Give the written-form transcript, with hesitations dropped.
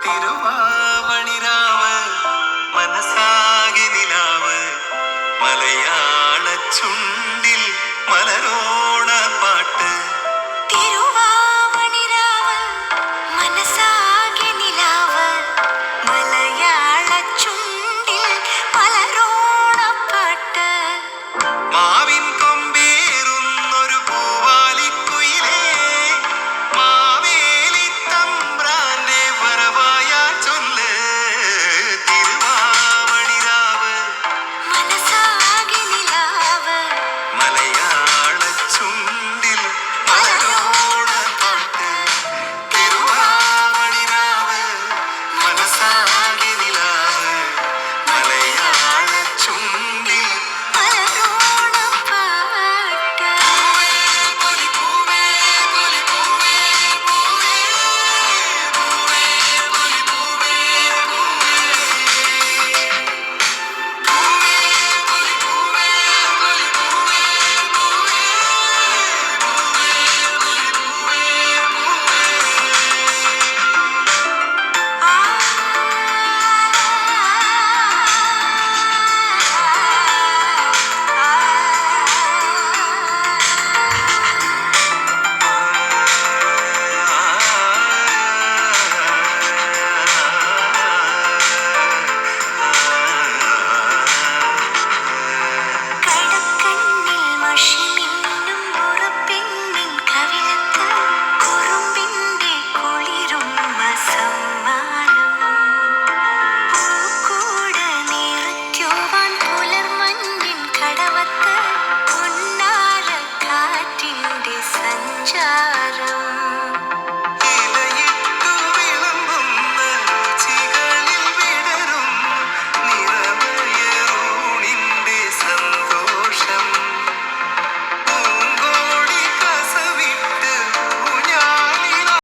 തിരുവാവണിരാവ് മനസാകെ നിലാവ് മലയാള ചുണ്ടിൽ മലരോണ പാട്ട് തിരുവാവണിരാവ് മനസാകെ നിലാവ് മലയാള ചുണ്ടിൽ മലരോണപ്പാട്ട് മാവിൻ കൊമ്പേറുന്നൊരു പൂവാലിക്കുയിലേ മാവേലി തമ്പ്രാന്റെ വരവായാ ചൊല്ല് തിരുവാവണിരാവ് മനസാകെ നിലാവ് മലയാള ചുണ്ടിൽ മലരോണ പാട്ട് തിരുവാവണിരാവ് മനസാകെ നിലാവ് മലയാള ചുണ്ടിൽ മലരോണപ്പാട്ട് പൂവേ പൂവേ പൂവേ പൂവേ പൂവേ പൂവേ പൂവേ കടക്കണ്ണിൽ മഷിമിന്നും മുറപ്പെണ്ണിൻ കവിളത്ത് കുറുമ്പിന്റെ കുളിരുമ്മ സമ്മാനം പൂക്കൂട നിറയ്ക്കുവാൻ പുലർമഞ്ഞിൻ കടവത്ത് പൊന്നാര കാറ്റിന്റെ സഞ്ചാരം